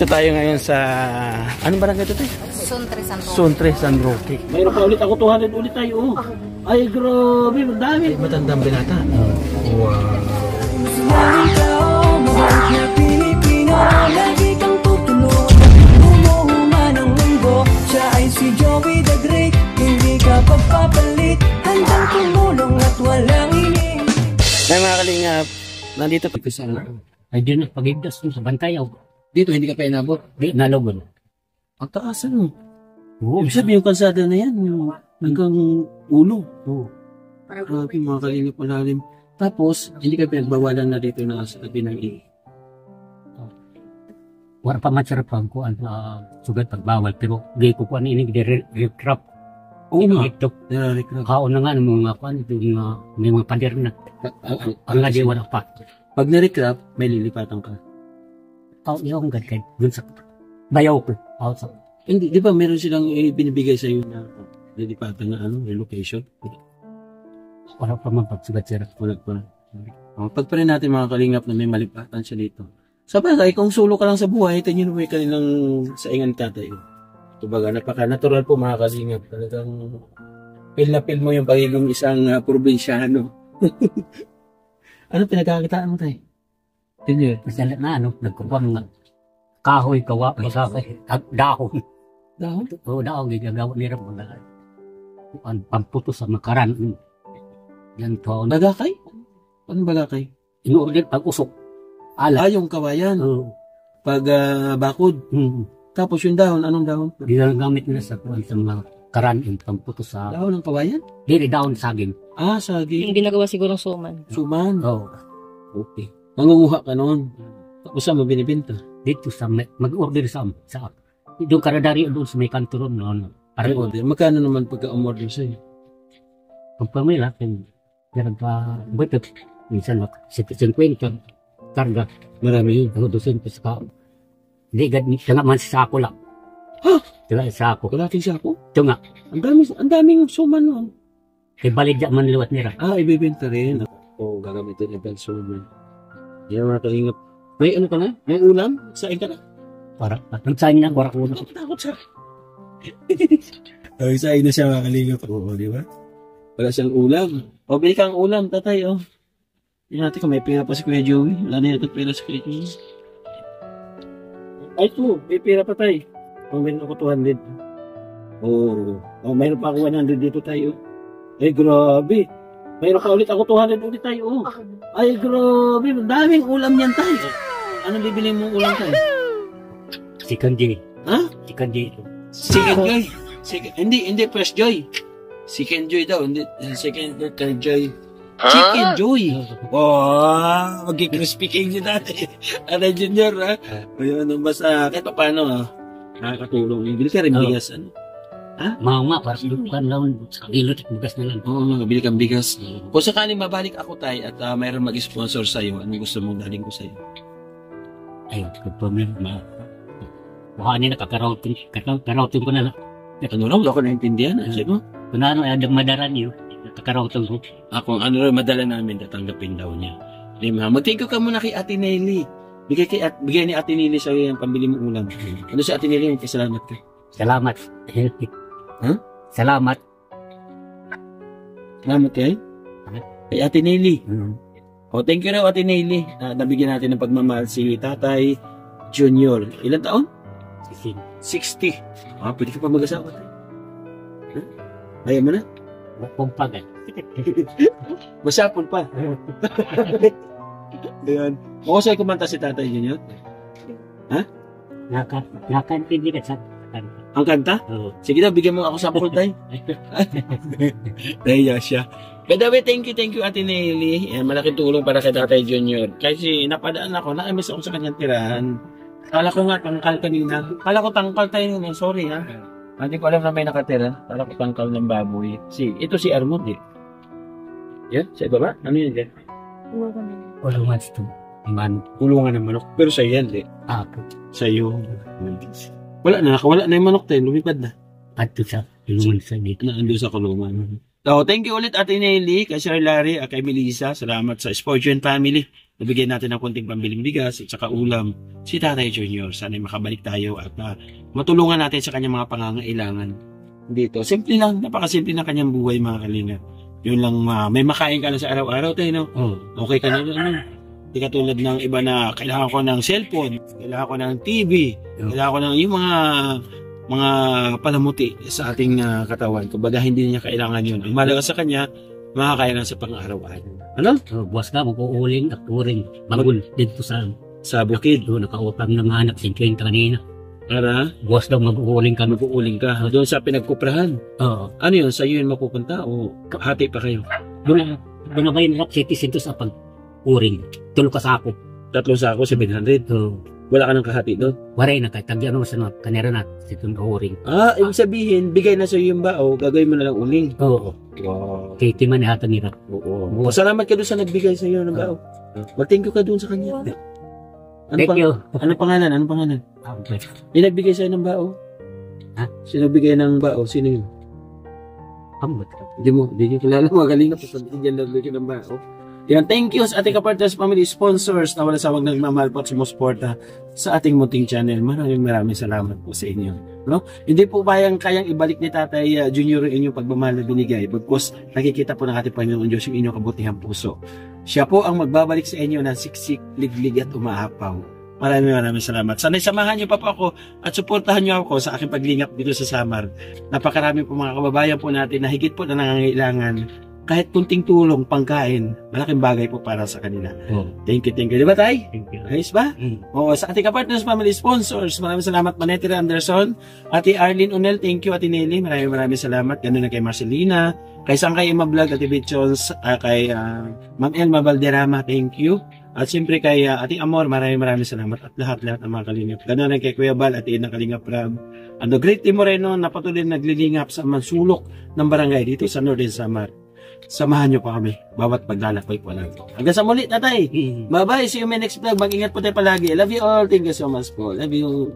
Ito tayo ngayon sa... Anong barangay ito tayo? Suntre San Roque. Suntre San Roque. Mayroon pa ulit ako 200 ulit tayo. Oh. Ay, grabe. Madami. Matandang binata. Wow. Lagi kang tutulong. Umuhuman ang mundo. Siya ay si Joey the Great. Hindi ka pagpapalit. Handang tumulong at walang hiling. Ay, mga kalingap. Nandito pa sa ay di na pagigdas mo sa Bantayaw. dito, hindi ka pa inabot. Di nalogon. Ang taas ano? Oo. Ibig sabihin yung kalsada na yan, yung hanggang ulo. Oo. Grabe mga kalingap malalim. Tapos, hindi ka pinagbawalan na dito na sa tabi ng iyo. Wala pa matsarapang ko ang sugat pagbawal. Pero di ko kuhan ini di-recrap. Oo nga. Ito. Nararekrap. Kaon na nga ng mga kuhan. Ito may mga pader na. Ang nga di wala pa. Pag na-recrap, may lilipatan ka. Yung gagay. Dun sa bayaw ko. Hindi, di ba meron silang binibigay sa iyo na lilipatan na ano, relocation? Wala pa man pagsugat sir. Wala pa. Pag pa rin natin mga kalingap na may malipatan siya dito. Sa bagay, kung solo ka lang sa buhay, tingin mo yung kanilang saingan tatay. Ito baga, napaka-natural po mga kalingap. Talagang feel na feel mo yung pagiging isang probinsyano. Ano pinagkakitaan mo tayo? Tinyo. Masala na ano, nagkupang kahoy, kawa, masakay, dahon. Dahon? Oo, dahon, gagawin nila mga pamputo sa makaran. Yan to. Bagakay? Anong bagakay? Inuulit pag-usok. Ala. Yung kawayan. Oo. Pag bakod. Tapos yung dahon, anong dahon? Ginagamit nila sa mga karan, yung pamputo sa... Dahon ng kawayan? Dili, dahon saging. Saging. Yung ginagawa siguro ng suman. Suman. Oo. Okay. Mangunguha ka noon. Tapos saan mo binibinta? Dito sa, mag-order sa doon karadari doon sa may kanto ron noon. Para order. Magkano naman pagka-umorder sa'yo? Kung pamila, yan pa, buto, minsan, 50 karga. Marami yun. Ang 200 ka. Hindi, siya nga man sa sako lang. Ha? Siya nga sa sako. Kalating sako? Ito nga. Ang daming suman noon. Kaya baligya man liwat nila. Ibibenta rin. Gagamitin yung suman. Yan mga kalingap. May ano ka na? May ulam? Sain ka na? Para, ang sain niya, para kuno. Takot siya. Sain na siya mga kalingap. Oo, di ba? Wala siyang ulam. Bili ka ang ulam, tatay, oh. Hindi natin kung may pera pa si Kuya Joey. Wala na yata pera si Kuya Joey. Ay, ito. May pera pa tayo. Meron ako 200. Mayroon pa ako 100 dito tayo. Ay, grabe. Mayroon ka ulit ako 200 ulit tayo. Ay, grabe. Daming ulam yan tayo. Anong bibili mong ulam tayo? Chicken J. Ha? Chicken J. Chicken Joy. Hindi Fresh Joy. Chicken Joy daw. Hindi. Chicken Joy. Chicken Joy. Wow. Mag-crispy king si dati. Ano, Junior, ha? Ayun, basta kahit pa paano, ha? Nakakatulong. Bili ka rin bigas, ano? Ha? Mga para sa dukan lang. Sa kilot at bigas na lang. Oo, bili kang bigas. Kung sakaling mabalik ako tayo at mayroon mag-sponsor sa'yo, ano gusto mong daling ko sa'yo? Ay, pagpamilya. Buhanin na kakarautin ko na lang. Ano lang, wala ko naintindihan. Sabi mo? Kung ano, ay madaran yun. Kakarautin ko. Kung ano rin madala namin, tatanggapin daw niya. Mag-thank you ka muna kay Ate Nelly. Bigay ni Ate Nelly sa'yo yung pambili mong ulam. Ano si Ate Nelly? Salamat ka. Salamat. Huh? Salamat. Salamat kay? Kay Ate Nelly. Thank you raw Ate Nelly. Nabigyan natin ng pagmamahal si Tatay Junior. Ilan taon? 60. Pwede ka pa mag-asawa tayo. Ayaw mo na? Pumpag. Masapon pa. Ayan. Kung sa'yo kumanta si Tatay Junior? Ha? Nakantindi ka sa kanta. Ang kanta? Oo. Sige daw, bigyan mo ako sample tayo. Nahiya siya. By the way, thank you Ate Nelly. Malaking tulong para kay Tatay Junior. Kasi napadaan ako, nakamiss ako sa kanyang tirahan. Kala ko nga, tangkal kanina. Kala ko tangkal tayo nung sorry ha. Hindi ko alam na may nakatira. Kala ko tangkal ng baboy. Ito si Armond eh. Yan, sa ibaba? Ano yun dyan? Walang mas ito. Iman. Kulungan ng manok. Pero sa'yo yan, di? Sa'yo. Wala na yung manok tayo. Lumipad na. At sa ilungan sa dito. Naandun sa kulungan. So, thank you ulit Ate Nelly, kay Sir Larry, kay Melissa. Salamat sa Sportian Family. nabigyan natin ng konting pambiling bigas at saka ulam si Tatay Junior. Sana makabalik tayo at matulungan natin sa kanyang mga pangangailangan dito. Simple lang, napakasimple ng kanyang buhay mga kalingap. Yun lang, may makain ka na sa araw-araw tayo, no? Okay ka na, ano? Hindi katulad ng iba na kailangan ko ng cellphone, kailangan ko ng TV, kailangan ko ng yung mga palamuti sa ating katawan. Kumbaga hindi niya kailangan yun. Ang malaga sa kanya, makakain lang sa pang-araw-araw. Ano? Buwas ka, mag-uuling at uring. Magul dito sa bukid. Doon, nakaupang ng anak, 50 kanina. Para? Buwas daw mag-uuling ka. Mag-uuling ka. Doon sa pinagkuprahan. Oo. Ano yun? Sa'yo yun mapupunta o hati pa kayo? Doon na ba yun, citizen to sa pag-uring. Tulog ka sa ako. 3 sako, 700. Wala ka ng kahati doon? Waray na, kahit tagyan mo sa kanera na, itong uring. Ibig sabihin, bigay na sa'yo yung bao, gagawin mo na lang uling. Oo. Wow. Kaya timan ni hata nila. Oo. Salamat ka doon sa nagbigay sa'yo ng bao. Mag-thank you ka doon sa kanya. Thank you. Ano pangalan? Okay. Yung nagbigay sa'yo ng bao? Ha? Sino nagbigay ng bao? Sino yun? Ambot. Hindi niyo kilala. Magaling na po sa bigyan ng bao. Yan, thank you sa ating Kapartners Family sponsors na wala sawang nagmamahal po at sumusuporta sa ating munting channel. Maraming salamat po sa inyo. No? Hindi po kayang ibalik ni Tatay Junior yung inyong pagmamahal na binigay because nakikita po ng ating Panginoon Diyos yung inyong kabutihang puso. Siya po ang magbabalik sa inyo ng siksik, liglig at umaapaw. Maraming salamat. Sana'y samahan niyo pa po ako at suportahan niyo ako sa aking paglingap dito sa Samar. Napakarami po mga kababayan po natin na higit po na nangangailangan. Kahit kunting tulong, pangkain, malaking bagay po para sa kanila. Thank you. Di ba, Tay? Thank you. Ayos ba? Oo, sa ating Kapartners Family sponsors, maraming salamat, Manetira Anderson, Ate Arlene Unel, thank you, Ate Nelly, maraming salamat. Ganun na kay Marcelina, kay Sangkay Ima Vlog, Ate Bichons, kay Ma'am Elma Valderrama, thank you. At siyempre kay Ate Amor, maraming salamat at lahat ng mga kalingap. Ganun na kay Kuya Bal at Ina Kalingap Rab. And the Great Team Moreno na patuloy naglilingap sa mansulok ng barangay dito sa Northern Samar. Samahan niyo pa kami bawat paglalakbay po lang. Hanggang sa muli, Tatay. Bye-bye. See you in my next vlog. Mag-ingat po tayo palagi. Love you all. Thank you so much po. Love you.